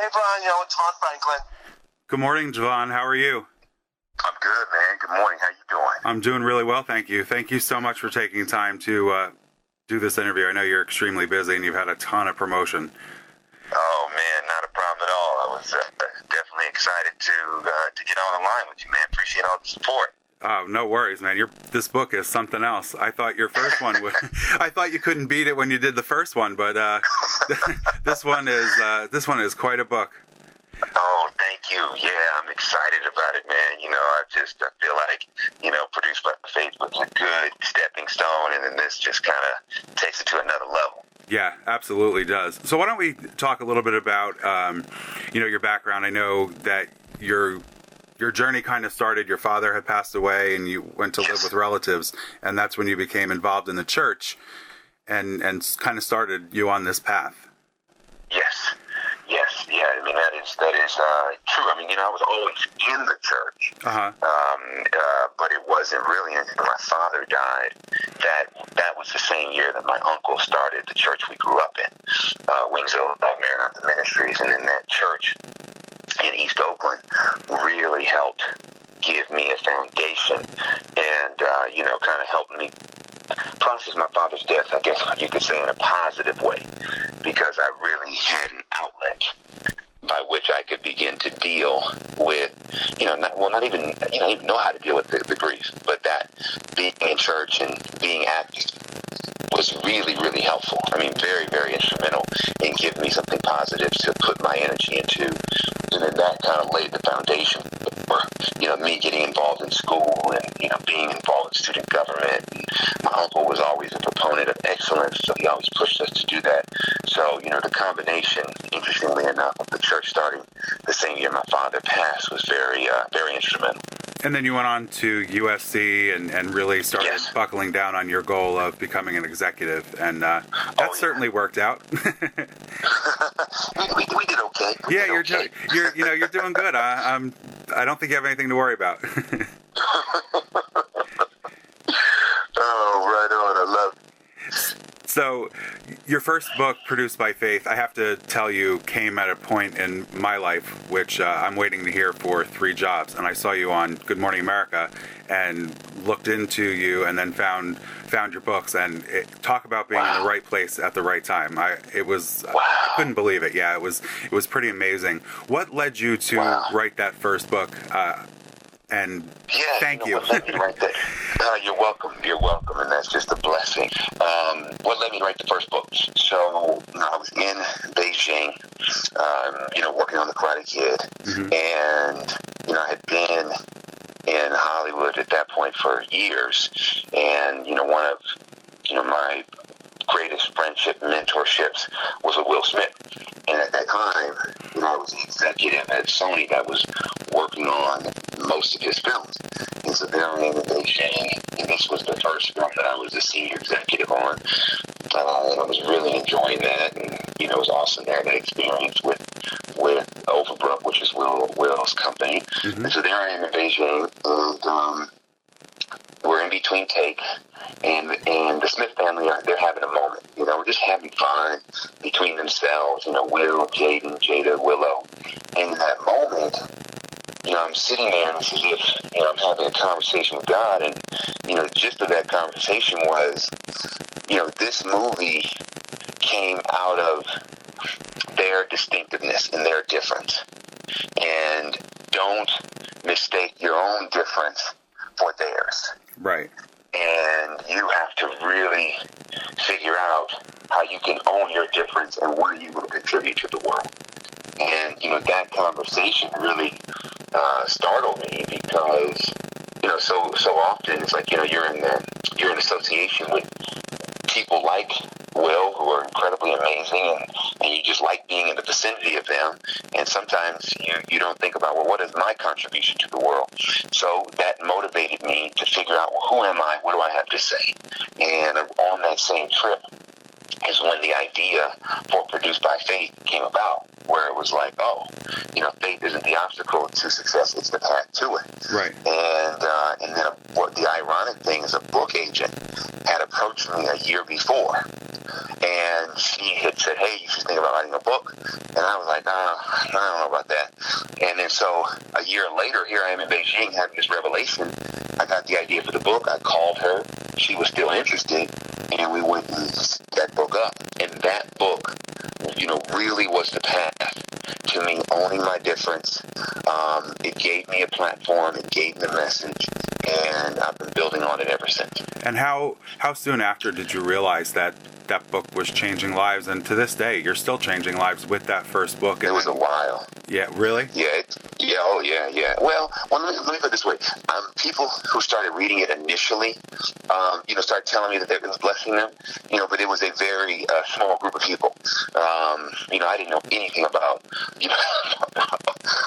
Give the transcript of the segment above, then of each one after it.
Hey, Brian, it's Von Franklin. Good morning, DeVon. How are you? I'm good, man. Good morning. How you doing? I'm doing really well, thank you. Thank you so much for taking time to do this interview. I know you're extremely busy and you've had a ton of promotion. Oh, man, not a problem at all. I was definitely excited to get on the line with you, man. Appreciate all the support. Oh, no worries, man. This book is something else. I thought your first one would. I thought you couldn't beat it when you did the first one, but this one is quite a book. Oh, thank you. Yeah, I'm excited about it, man. I feel like, Produced by Faith was a good stepping stone, and then this just kind of takes it to another level. Yeah, absolutely does. So why don't we talk a little bit about, your background? I know that your journey kind of started. Your father had passed away, and you went to live with relatives, and that's when you became involved in the church, and kind of started you on this path. Yes. Yeah. I mean, that is true. I mean, I was always in the church, but it wasn't really until my father died that was the same year that my uncle started the church we grew up in, Wingsville, Maryland Ministries, and in that church in East Oakland really helped give me a foundation and, kind of helped me process my father's death, I guess you could say, in a positive way, because I really had an outlet by which I could begin to deal with, not even know how to deal with the grief, but that being in church and being active was really, really helpful. I mean, very, very instrumental in giving me something positive to put my energy into. And then that kind of laid the foundation for, me getting involved in school and, being involved in student government. And my uncle was always a proponent of excellence, so he always pushed us to do that. So, the combination, interestingly enough, of the church starting the same year my father passed was very, very instrumental. And then you went on to USC and really started buckling down on your goal of becoming an executive, and that certainly worked out. we did okay. You're doing good. I don't think you have anything to worry about. Oh, right on. I love it. So, your first book, Produced by Faith, I have to tell you, came at a point in my life which I'm waiting to hear for 3 jobs. And I saw you on Good Morning America and looked into you and then found your books. And talk about being in the right place at the right time. I couldn't believe it. Yeah, it was pretty amazing. What led you to write that first book? And thank you. What led me to write that? You're welcome, and that's just a blessing. What led me to write the first book? So, I was in Beijing, working on The Karate Kid, and, I had been in Hollywood at that point for years, and, one of, my greatest friendship mentorships was with Will Smith. And at that time, I was the executive at Sony that was working on most of his films. And so there I am in Beijing, and this was the first film that I was the senior executive on. And I was really enjoying that, and, it was awesome to have that experience with Overbrook, which is Will's company. And so there I am in Beijing, and we're in between takes, and the Smith family they're having a moment. We're just having fun between themselves. Will, Jaden, Jada, Willow. And in that moment, I'm sitting there, and it's as if I'm having a conversation with God, and the gist of that conversation was, this movie came out of their distinctiveness and their difference, and don't mistake your own difference for theirs. Right. And you have to really figure out how you can own your difference and what you will contribute to the world. And, that conversation really startled me because, so often it's like, you're in association with people like Will, who are incredibly amazing, and you just like being in the vicinity of them. And sometimes you don't think about, well, what is my contribution to the world? So that motivated me to figure out, well, who am I? What do I have to say? And on that same trip, is when the idea for Produced by Faith came about, where it was like, oh, faith isn't the obstacle to success, it's the path to it. Right. And then what the ironic thing is, a book agent had approached me a year before, and she had said, hey, you should think about writing a book. And I was like, I don't know about that. And then so a year later, here I am in Beijing having this revelation. I got the idea for the book. I called her. She was still interested, and we went and set that book up. And that book, really was the path to me owning my difference. It gave me a platform. It gave me a message, and I've been building on it ever since. And how soon after did you realize that book was changing lives? And to this day, you're still changing lives with that first book. It was a while. Yeah, really? Yeah. Well, let me put it this way. People who started reading it initially, started telling me that it was blessing them, but it was a very small group of people. I didn't know anything about,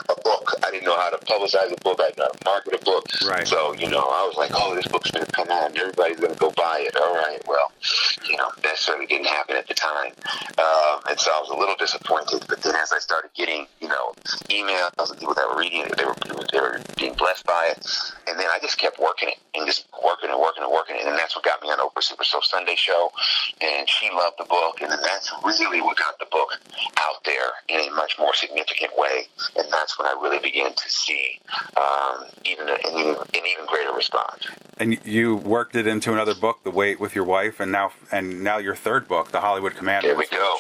a book. I didn't know how to publicize a book. I didn't know how to market a book. Right. So, I was like, oh, this book's going to come out and everybody's going to go buy it. All right, well, that certainly didn't happen at the time. And so I was a little disappointed. But then as I started getting, emails of people that were reading it, they were being blessed by it. And then I just kept working it and just working it. And that's what got me on Oprah Super Soul Sunday show. And she loved the book. And then that's really what got the book out there in a much more significant way. And that's when I really began to see even an even greater response. And you worked it into another book, The Wait, with your wife, and now your third book, The Hollywood Commanders. There we go.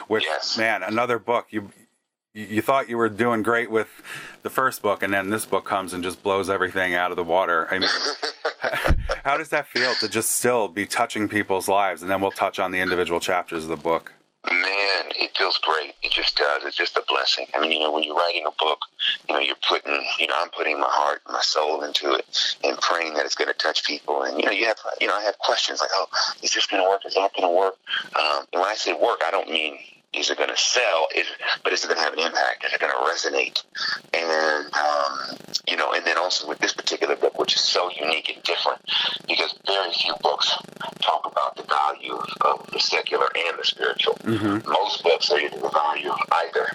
Which, yes. Man, another book. You thought you were doing great with the first book, and then this book comes and just blows everything out of the water. I mean, how does that feel to just still be touching people's lives? And then we'll touch on the individual chapters of the book. Man, it feels great. It just does. It's just a blessing. I mean, when you're writing a book, you're putting, I'm putting my heart, my soul into it, and praying that it's going to touch people. And I have questions like, oh, is this going to work? Is that going to work? And when I say work, I don't mean is it going to sell, but is it going to have an impact? Is it going to resonate? And and then also with this particular book, which is so unique and different, because very few books talk about the value of the secular and the spiritual. Mm-hmm. Most books are either the value of either,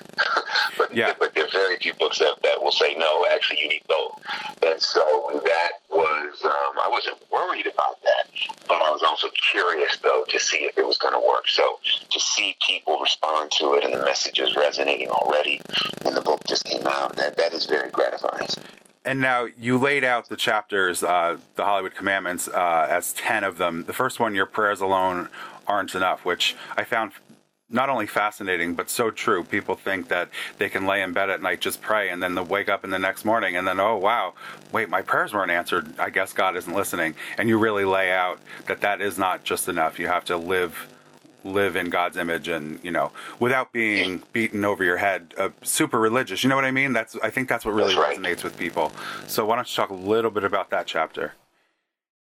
but there are very few books that will say, no, actually you need both. And so that was, I wasn't worried about that, but I was also curious, though, to see if it was going to work. So to see people respond to it and the message is resonating already, and the book just came out, that is very gratifying. And now you laid out the chapters, the Hollywood Commandments, as 10 of them. The first one, your prayers alone aren't enough, which I found not only fascinating, but so true. People think that they can lay in bed at night, just pray, and then they'll wake up in the next morning, and then, oh, wow, wait, my prayers weren't answered. I guess God isn't listening. And you really lay out that is not just enough. You have to live in God's image and, without being beaten over your head, super religious. You know what I mean? I think that's what really resonates with people. So why don't you talk a little bit about that chapter?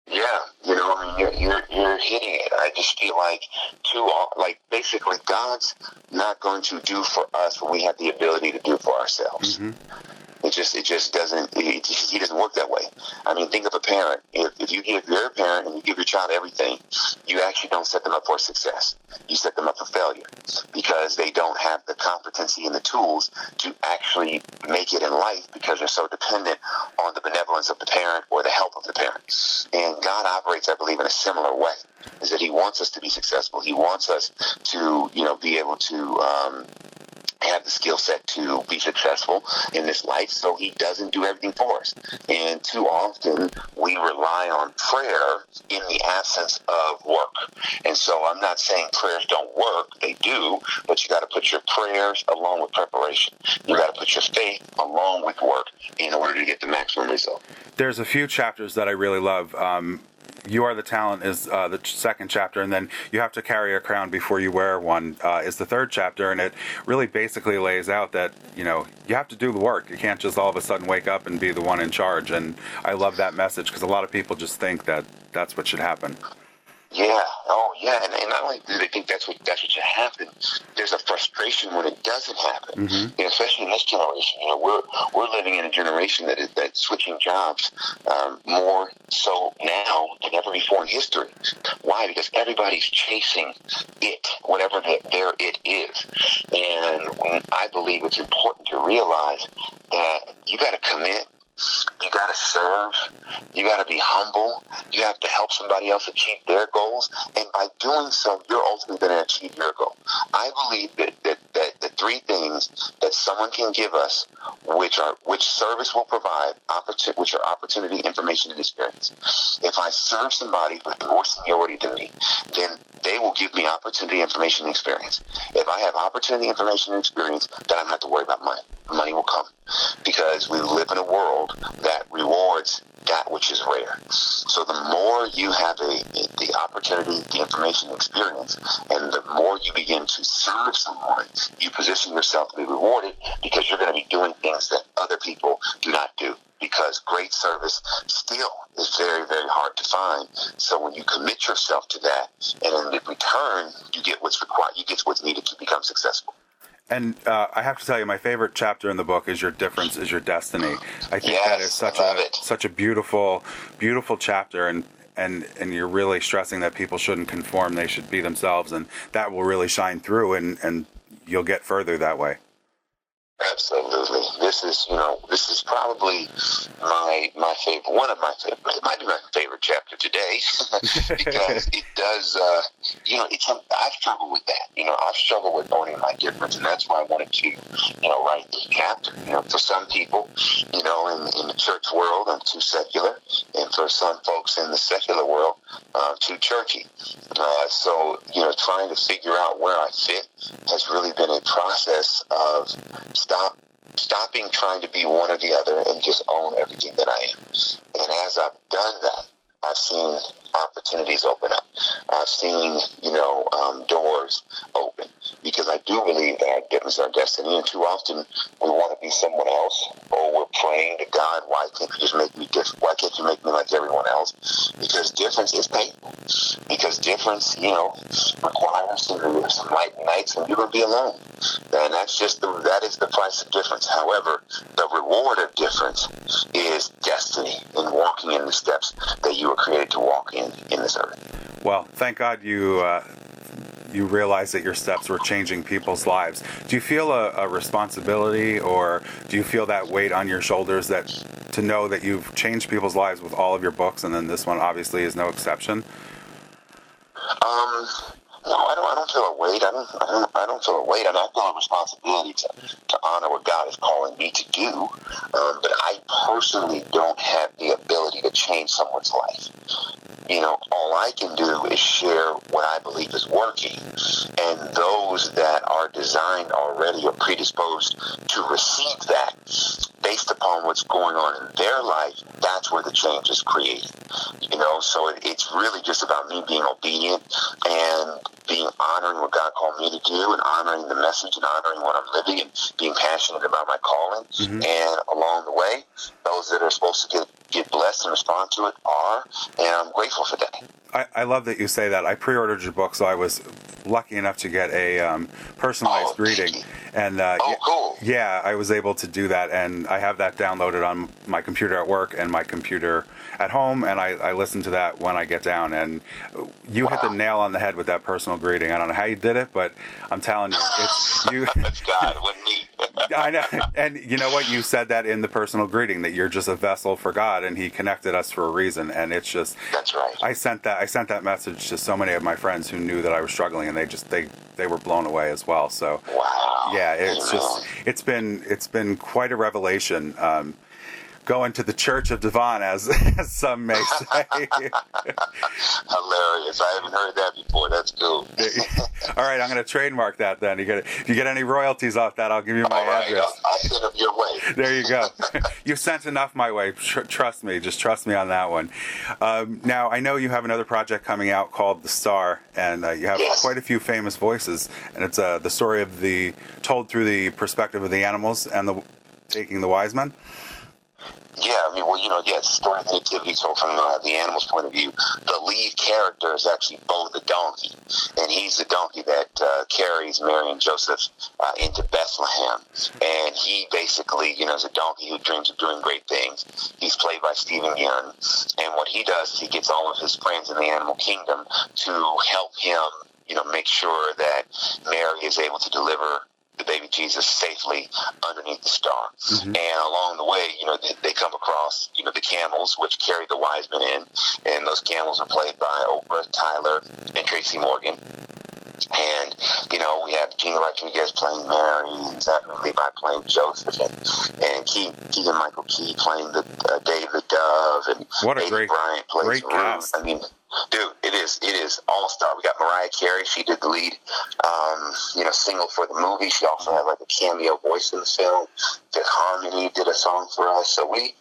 Yeah, you're hitting it. I just feel like basically God's not going to do for us what we have the ability to do for ourselves. Mm-hmm. It just doesn't. He doesn't work that way. I mean, think of a parent. If you're a parent and you give your child everything, you actually don't set them up for success. You set them up for failure because they don't have the competency and the tools to actually make it in life because they're so dependent on the benevolence of the parent or the help of the parent. And God operates, I believe, in a similar way. Is that He wants us to be successful. He wants us to, be able to have the skill set to be successful in this life, so He doesn't do everything for us. And too often we rely on prayer in the absence of work. And so I'm not saying prayers don't work, they do, but you got to put your prayers along with preparation. You got to put your faith along with work in order to get the maximum result. There's a few chapters that I really love. You Are the Talent is the second chapter, and then You Have to Carry a Crown Before You Wear One is the third chapter, and it really basically lays out that, you have to do the work. You can't just all of a sudden wake up and be the one in charge, and I love that message because a lot of people just think that that's what should happen. Yeah. Oh, yeah. And not only do they think that's what should happen, there's a frustration when it doesn't happen. Mm-hmm. You know, especially in this generation. You know, we're living in a generation that's switching jobs more so now than ever before in history. Why? Because everybody's chasing it, whatever their it is. And I believe it's important to realize that you got to commit. You got to serve. You got to be humble. You have to help somebody else achieve their goals. And by doing so, you're ultimately going to achieve your goal. I believe that the three things that someone can give us, which service will provide, which are opportunity, information, and experience. If I serve somebody with more seniority than me, then they will give me opportunity, information, and experience. If I have opportunity, information, and experience, then I don't have to worry about money. Money will come, because we live in a world that rewards that which is rare. So the more you have the opportunity, the information, experience, and the more you begin to serve someone, you position yourself to be rewarded, because you're going to be doing things that other people do not do. Because great service still is very, very hard to find. So when you commit yourself to that, and in return, you get what's required, you get what's needed to become successful. And I have to tell you, my favorite chapter in the book is "Your Difference is Your Destiny." I think that is such a beautiful, beautiful chapter, and you're really stressing that people shouldn't conform; they should be themselves, and that will really shine through, and you'll get further that way. Absolutely. This is probably my favorite, one of my favorite, it might be my favorite chapter today, because it does, I've struggled with that. I've struggled with owning my difference, and that's why I wanted to, write this chapter. For some people, in the church world, I'm too secular, and for some folks in the secular world, too churchy. So, trying to figure out where I fit has really been a process of stopping trying to be one or the other and just own everything that I am. And as I've done that, I've seen opportunities open up. I've seen, doors open, because I do believe that our difference is our destiny. And too often we want to be someone else, or we're praying to God, why can't you just make me different? Why can't you make me like everyone else? Because difference is painful. Because difference, requires some light nights, and you're going to be alone. And that is the price of difference. However, the reward of difference is destiny, and walking in the steps that you were created to walk in this earth. Well, thank God you realize that your steps were changing people's lives. Do you feel a responsibility, or do you feel that weight on your shoulders that to know that you've changed people's lives with all of your books, and then this one obviously is no exception? No, I don't feel a weight. I don't feel a weight. I feel a responsibility to honor what God is calling me to do. But I personally don't have the ability to change someone's life. All I can do is share what I believe is working. And those that are designed already or predisposed to receive that, based upon what's going on in their life, that's where the change is created. So it's really just about me being obedient and honoring what God called me to do, and honoring the message, and honoring what I'm living, and being passionate about my calling. Mm-hmm. And along the way, those that are supposed to get blessed and respond to it are, and I'm grateful for that. I love that you say that. I pre-ordered your book, so I was lucky enough to get a personalized greeting. And cool. Yeah, I was able to do that, and I have that downloaded on my computer at work and my computer at home, and I listen to that when I get down. And you hit the nail on the head with that personal greeting. I don't know how you did it, but I'm telling you, it's you. That's God, it wasn't me. I know, and you know what? You said that in the personal greeting, that you're just a vessel for God, and He connected us for a reason. And it's just, that's right. I sent that message to so many of my friends who knew that I was struggling, and they were blown away as well. So wow, yeah, it's been quite a revelation. Going to the Church of DeVon, as some may say. Hilarious. I haven't heard that before. That's cool. All right, I'm going to trademark that then. If you get any royalties off that, I'll give you my address. I'll send them your way. There you go. You've sent enough my way. Trust me. Just trust me on that one. Now, I know you have another project coming out called The Star, and you have quite a few famous voices, and it's the story of told through the perspective of the animals and taking the wise men. Yeah, I mean, well, it's story of nativity. So from the animal's point of view, the lead character is actually Bo the donkey, and he's the donkey that carries Mary and Joseph into Bethlehem. And he basically, is a donkey who dreams of doing great things. He's played by Stephen Yeun, and what he does is he gets all of his friends in the animal kingdom to help him, make sure that Mary is able to deliver the baby Jesus safely underneath the star. Mm-hmm. And along the way, they come across, the camels, which carry the wise men in, and those camels are played by Oprah, Tyler, and Tracy Morgan. And, we have Gina Rodriguez playing Mary, and Zachary Levi playing Joseph, and Keegan Michael Key playing the David Dove, and what a David Bryant plays great cast. I mean, dude, it is all-star. We got Mariah Carey. She did the lead, single for the movie. She also had like a cameo voice in the film. Fifth Harmony did a song for us. So we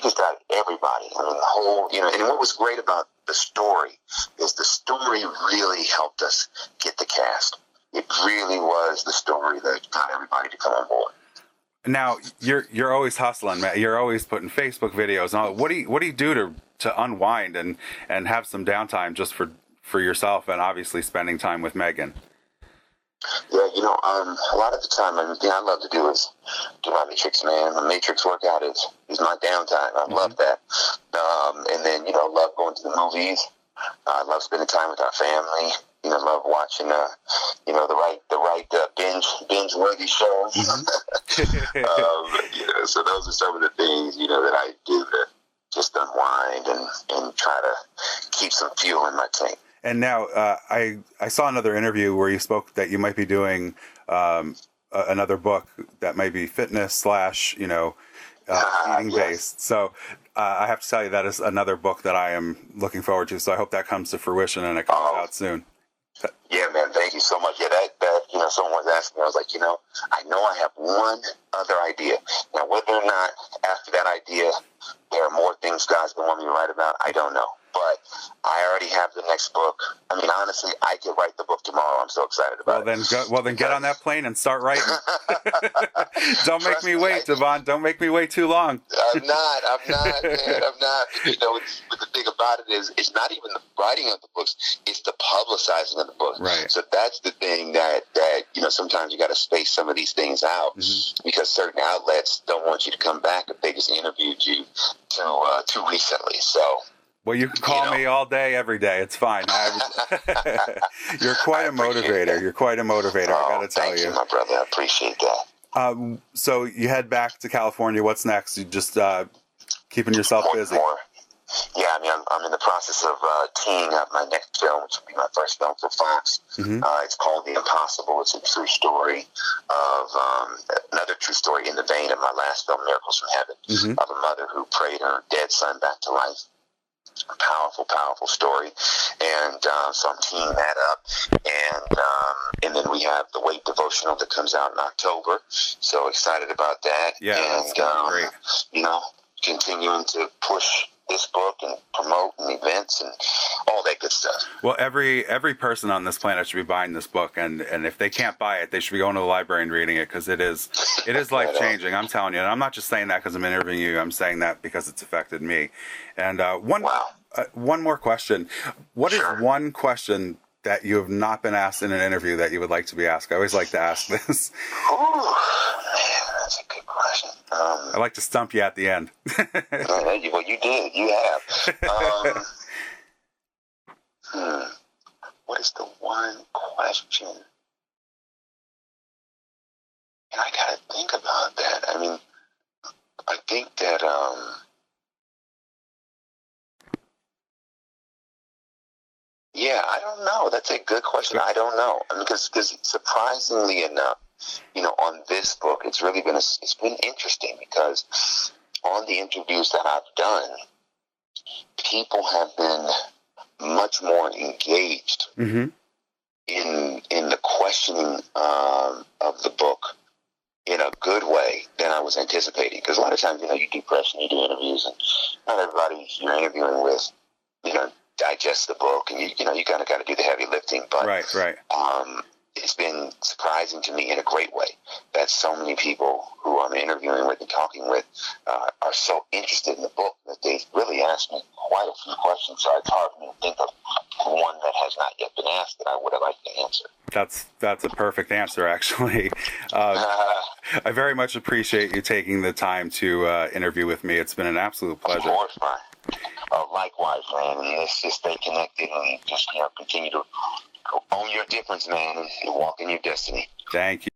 just got everybody. I mean, the whole, and what was great about the story is the story really helped us get the cast. It really was the story that got everybody to come on board. Now you're always hustling, man. You're always putting Facebook videos on. What do you do to unwind and have some downtime just for yourself, and obviously spending time with Meagan? Yeah, a lot of the time, the thing I love to do is do my Matrix, man. My Matrix workout is my downtime. I love that. And then, love going to the movies. I love spending time with our family. Love watching, the right binge-worthy shows. Mm-hmm. So those are some of the things, that I do to just unwind and try to keep some fuel in my tank. And now I saw another interview where you spoke that you might be doing another book that might be fitness / eating based. So I have to tell you that is another book that I am looking forward to. So I hope that comes to fruition and it comes out soon. Yeah, man, thank you so much. Yeah, that someone was asking me, I was like, I know I have one other idea. Now, whether or not after that idea there are more things God's going to want me to write about, I don't know. But I already have the next book. I mean, honestly, I could write the book tomorrow. I'm so excited about it. Well, then get on that plane and start writing. Don't make me wait, DeVon. Don't make me wait too long. I'm not, man. I'm not. But the thing about it is, it's not even the writing of the books. It's the publicizing of the books. Right. So that's the thing that sometimes you got to space some of these things out because certain outlets don't want you to come back if they just interviewed you too recently. So. Well, you can call me all day, every day. It's fine. You're quite a motivator. You're quite a motivator, I got to tell you. Thank you, my brother. I appreciate that. So you head back to California. What's next? You just keeping yourself busy? More. Yeah, I mean, I'm in the process of teeing up my next film, which will be my first film for Fox. Mm-hmm. It's called The Impossible. It's a true story of another true story in the vein of my last film, Miracles from Heaven, of a mother who prayed her dead son back to life. A powerful, powerful story, and so I'm teeing that up, and then we have the Weight Devotional that comes out in October. So excited about that. Yeah, and great. Continuing to push this book and promote and events and all that good stuff. Well, every person on this planet should be buying this book, and if they can't buy it, they should be going to the library and reading it, because it is life changing. I'm telling you, and I'm not just saying that because I'm interviewing you. I'm saying that because it's affected me. And one more question: what is one question that you have not been asked in an interview that you would like to be asked? I always like to ask this. Oh man, that's a good question. I like to stump you at the end. Well, you did. You have. What is the one question? And I gotta think about that. I mean, I think that yeah, I don't know. That's a good question. I don't know. I mean, because surprisingly enough, on this book, it's been interesting, because on the interviews that I've done, people have been much more engaged in the questioning of the book in a good way than I was anticipating. Because a lot of times, you do press and you do interviews, and not everybody you're interviewing with, digest the book, and you kind of got to do the heavy lifting. But right. it's been surprising to me in a great way that so many people who I'm interviewing with and talking with are so interested in the book that they really asked me quite a few questions. So it's hard for me to think of one that has not yet been asked that I would have liked to answer. That's a perfect answer, actually. I very much appreciate you taking the time to interview with me. It's been an absolute pleasure. Of course, man. Likewise, man. And let's just stay connected and just continue to own your difference, man, and walk in your destiny. Thank you.